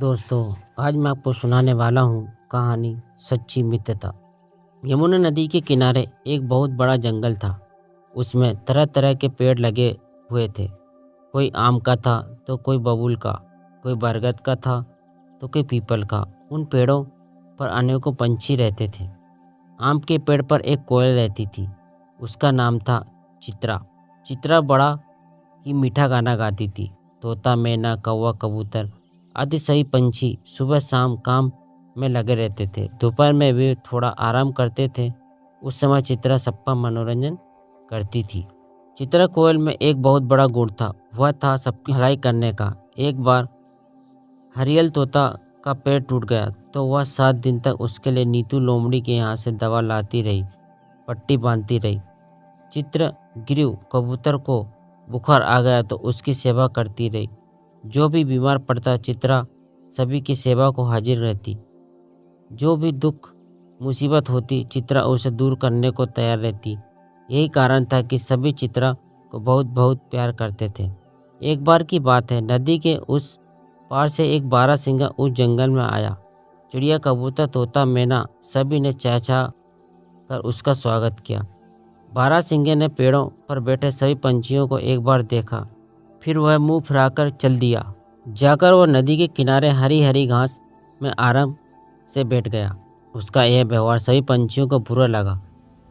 दोस्तों, आज मैं आपको सुनाने वाला हूँ कहानी सच्ची मित्रता। यमुना नदी के किनारे एक बहुत बड़ा जंगल था। उसमें तरह तरह के पेड़ लगे हुए थे। कोई आम का था तो कोई बबूल का, कोई बरगद का था तो कोई पीपल का। उन पेड़ों पर अनेकों पंछी रहते थे। आम के पेड़ पर एक कोयल रहती थी। उसका नाम था चित्रा। चित्रा बड़ा ही मीठा गाना गाती थी। तोता, मैना, कौवा, कबूतर आदि सभी पंछी सुबह शाम काम में लगे रहते थे। दोपहर में वे थोड़ा आराम करते थे। उस समय चित्रा सबका मनोरंजन करती थी। चित्रा कोयल में एक बहुत बड़ा गुण था, वह था सबकी भलाई करने का। एक बार हरियल तोता का पैर टूट गया तो वह 7 दिन तक उसके लिए नीतू लोमड़ी के यहाँ से दवा लाती रही, पट्टी बांधती रही। चित्र गिरु कबूतर को बुखार आ गया तो उसकी सेवा करती रही। जो भी बीमार पड़ता चित्रा सभी की सेवा को हाजिर रहती। जो भी दुख मुसीबत होती चित्रा उसे दूर करने को तैयार रहती। यही कारण था कि सभी चित्रा को बहुत बहुत प्यार करते थे। एक बार की बात है, नदी के उस पार से एक बारहसिंगा उस जंगल में आया। चिड़िया, कबूतर, तोता, मैना सभी ने चहचहा कर उसका स्वागत किया। बारहसिंगे ने पेड़ों पर बैठे सभी पंछियों को एक बार देखा, फिर वह मुंह फिराकर चल दिया। जाकर वह नदी के किनारे हरी हरी घास में आराम से बैठ गया। उसका यह व्यवहार सभी पंछियों को बुरा लगा।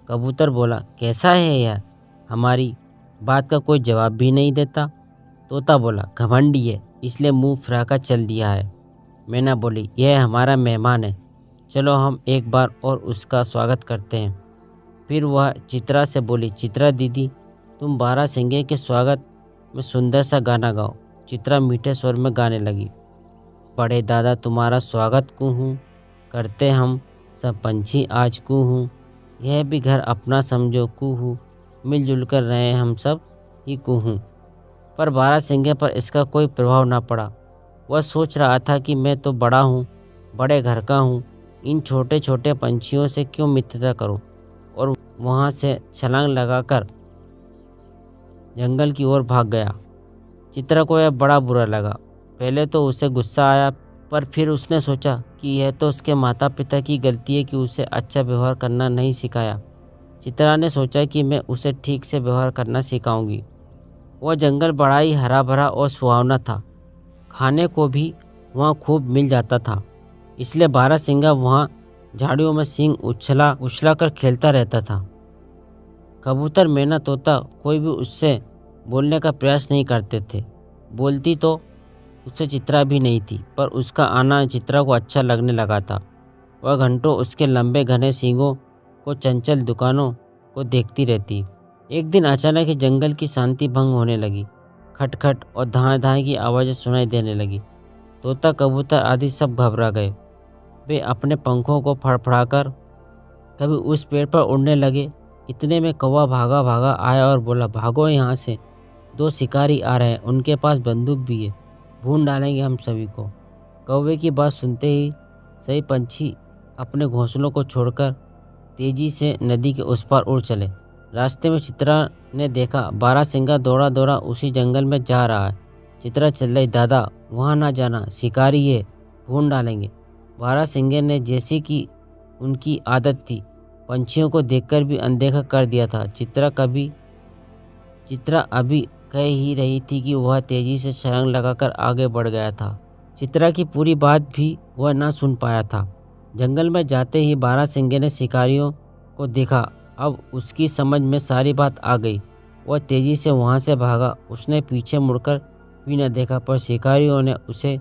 कबूतर बोला, कैसा है यह, हमारी बात का कोई जवाब भी नहीं देता। तोता बोला, घमंडी है इसलिए मुंह फिराकर चल दिया है। मैना बोली, यह हमारा मेहमान है, चलो हम एक बार और उसका स्वागत करते हैं। फिर वह चित्रा से बोली, चित्रा दीदी, तुम बारहसिंगे के स्वागत में सुंदर सा गाना गाओ। चित्रा मीठे स्वर में गाने लगी। बड़े दादा तुम्हारा स्वागत कूहूँ, करते हम सब पंछी आज कूहूँ। यह भी घर अपना समझो कूहू, मिलजुल कर रहे हम सब ही कूहूँ। पर बारहसिंगे पर इसका कोई प्रभाव ना पड़ा। वह सोच रहा था कि मैं तो बड़ा हूँ, बड़े घर का हूँ, इन छोटे छोटे पंछियों से क्यों मित्रता करूँ। और वहाँ से छलांग लगाकर जंगल की ओर भाग गया। चित्रा को यह बड़ा बुरा लगा। पहले तो उसे गुस्सा आया, पर फिर उसने सोचा कि यह तो उसके माता पिता की गलती है कि उसे अच्छा व्यवहार करना नहीं सिखाया। चित्रा ने सोचा कि मैं उसे ठीक से व्यवहार करना सिखाऊंगी। वह जंगल बड़ा ही हरा भरा और सुहावना था। खाने को भी वहाँ खूब मिल जाता था, इसलिए बारहसिंगा वहाँ झाड़ियों में सींग उछला कर खेलता रहता था। कबूतर, मैना, तोता कोई भी उससे बोलने का प्रयास नहीं करते थे। बोलती तो उससे चित्रा भी नहीं थी, पर उसका आना चित्रा को अच्छा लगने लगा था। वह घंटों उसके लंबे घने सींगों को, चंचल दुकानों को देखती रहती। एक दिन अचानक ही जंगल की शांति भंग होने लगी। खटखट और धाए धाए की आवाज़ें सुनाई देने लगी। तोता, कबूतर आदि सब घबरा गए। वे अपने पंखों को फड़फड़ाकर कभी उस पेड़ पर उड़ने लगे। इतने में कौवा भागा भागा आया और बोला, भागो यहाँ से, 2 शिकारी आ रहे हैं, उनके पास बंदूक भी है, भून डालेंगे हम सभी को। कौवे की बात सुनते ही सभी पंछी अपने घोंसलों को छोड़कर तेजी से नदी के उस पार उड़ चले। रास्ते में चित्रा ने देखा बारहसिंगा दौड़ा दौड़ा उसी जंगल में जा रहा है। चित्रा चिल्लाई, दादा वहाँ ना जाना, शिकारी है, भून डालेंगे। बारहसिंगे ने, जैसी कि उनकी आदत थी, पंछियों को देखकर भी अनदेखा कर दिया था। चित्रा अभी कह ही रही थी कि वह तेजी से छलांग लगाकर आगे बढ़ गया था। चित्रा की पूरी बात भी वह ना सुन पाया था। जंगल में जाते ही बारहसिंगे ने शिकारियों को देखा। अब उसकी समझ में सारी बात आ गई। वह तेजी से वहां से भागा। उसने पीछे मुड़कर भी न देखा, पर शिकारियों ने उसे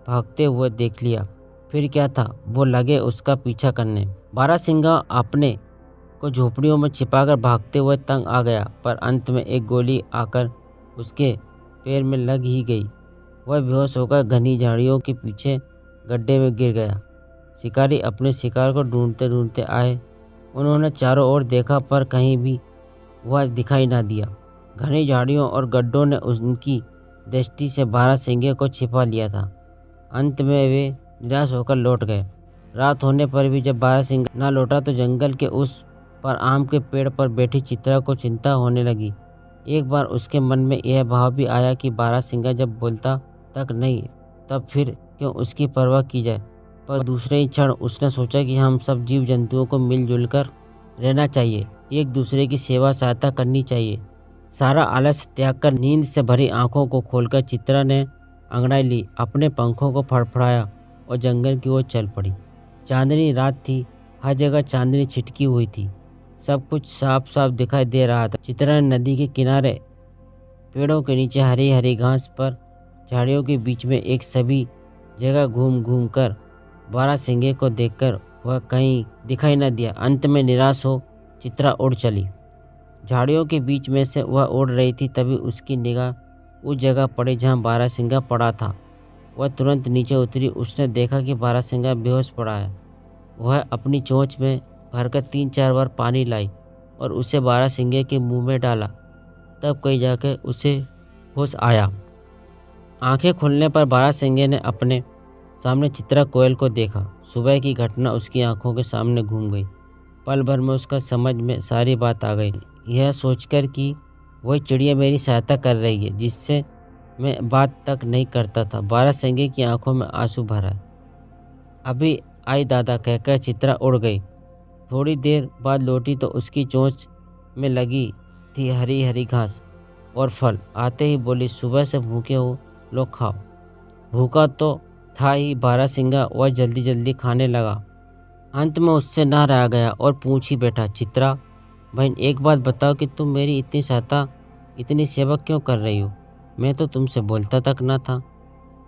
भागते हुए देख लिया। फिर क्या था, वो लगे उसका पीछा करने। बारहसिंगा अपने को झोपड़ियों में छिपाकर भागते हुए तंग आ गया, पर अंत में एक गोली आकर उसके पैर में लग ही गई। वह बेहोश होकर घनी झाड़ियों के पीछे गड्ढे में गिर गया। शिकारी अपने शिकार को ढूंढते ढूंढते आए। उन्होंने चारों ओर देखा, पर कहीं भी वह दिखाई ना दिया। घनी झाड़ियों और गड्ढों ने उनकी दृष्टि से बारहसिंगे को छिपा लिया था। अंत में वे निराश होकर लौट गए। रात होने पर भी जब बारहसिंगा ना लौटा तो जंगल के उस पर आम के पेड़ पर बैठी चित्रा को चिंता होने लगी। एक बार उसके मन में यह भाव भी आया कि बारहसिंगा जब बोलता तक नहीं, तब फिर क्यों उसकी परवाह की जाए। पर दूसरे ही क्षण उसने सोचा कि हम सब जीव जंतुओं को मिलजुल कर रहना चाहिए, एक दूसरे की सेवा सहायता करनी चाहिए। सारा आलस त्याग कर नींद से भरी आंखों को खोलकर चित्रा ने अंगड़ाई ली, अपने पंखों को फड़फड़ाया और जंगल की ओर चल पड़ी। चांदनी रात थी, हर जगह चांदनी छिटकी हुई थी, सब कुछ साफ साफ दिखाई दे रहा था। चित्रा ने नदी के किनारे पेड़ों के नीचे हरी हरी घास पर झाड़ियों के बीच में एक सभी जगह घूम घूम कर बारहसिंगे को देखकर वह कहीं दिखाई न दिया। अंत में निराश हो चित्रा उड़ चली। झाड़ियों के बीच में से वह उड़ रही थी, तभी उसकी निगाह उस जगह पड़ी जहाँ बारहसिंगा पड़ा था। वह तुरंत नीचे उतरी। उसने देखा कि बारहसिंगा बेहोश पड़ा है। वह अपनी चोंच में भरकर 3-4 बार पानी लाई और उसे बारहसिंगे के मुंह में डाला। तब कहीं जाकर उसे होश आया। आंखें खुलने पर बारहसिंगे ने अपने सामने चित्रा कोयल को देखा। सुबह की घटना उसकी आंखों के सामने घूम गई। पल भर में उसका समझ में सारी बात आ गई। यह सोचकर कि वही चिड़िया मेरी सहायता कर रही है जिससे मैं बात तक नहीं करता था, बारहसिंगे की आंखों में आंसू भरा। अभी आई दादा कहकर चित्रा उड़ गई। थोड़ी देर बाद लौटी तो उसकी चोंच में लगी थी हरी हरी घास और फल। आते ही बोली, सुबह से भूखे हो, लो खाओ। भूखा तो था ही बारहसिंगा, वह जल्दी जल्दी खाने लगा। अंत में उससे ना रह गया और पूछ ही बैठा, चित्रा बहन एक बात बताओ कि तुम मेरी इतनी सहायता इतनी सेवा क्यों कर रही हो? मैं तो तुमसे बोलता तक ना था।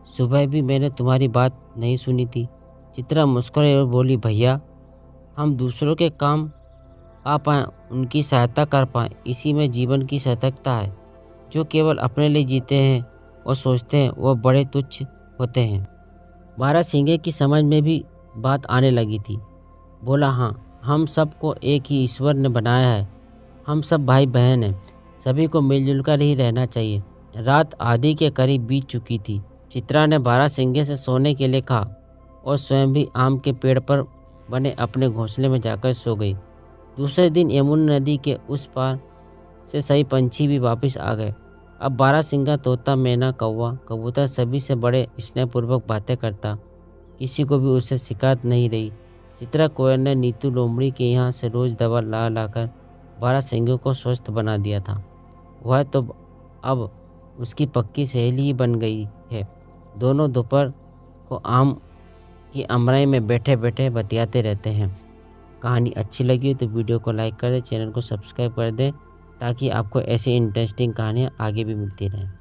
सुबह भी मैंने तुम्हारी बात नहीं सुनी थी। चित्रा मुस्कुराई और बोली, भैया हम दूसरों के काम आ पाएँ, उनकी सहायता कर पाएँ, इसी में जीवन की सार्थकता है। जो केवल अपने लिए जीते हैं और सोचते हैं वह बड़े तुच्छ होते हैं। बारहसिंगे की समझ में भी बात आने लगी थी। बोला, हाँ हम सबको एक ही ईश्वर ने बनाया है, हम सब भाई बहन हैं, सभी को मिलजुल कर ही रहना चाहिए। रात आधी के करीब बीत चुकी थी। चित्रा ने बारहसिंगे से सोने के लिए कहा और स्वयं भी आम के पेड़ पर बने अपने घोंसले में जाकर सो गई। दूसरे दिन यमुना नदी के उस पार से सभी पंछी भी वापस आ गए। अब बारहसिंगा, तोता, मैना, कौवा, कबूतर सभी से बड़े स्नेहपूर्वक बातें करता। किसी को भी उससे शिकायत नहीं रही। चित्रा कोयल ने नीतू लोमड़ी के यहाँ से रोज दवा ला लाकर बारहसिंगे को स्वस्थ बना दिया था। वह तो अब उसकी पक्की सहेली ही बन गई है। दोनों दोपहर को आम की अमराई में बैठे बैठे बतियाते रहते हैं। कहानी अच्छी लगी तो वीडियो को लाइक कर दें, चैनल को सब्सक्राइब कर दें ताकि आपको ऐसी इंटरेस्टिंग कहानियाँ आगे भी मिलती रहें।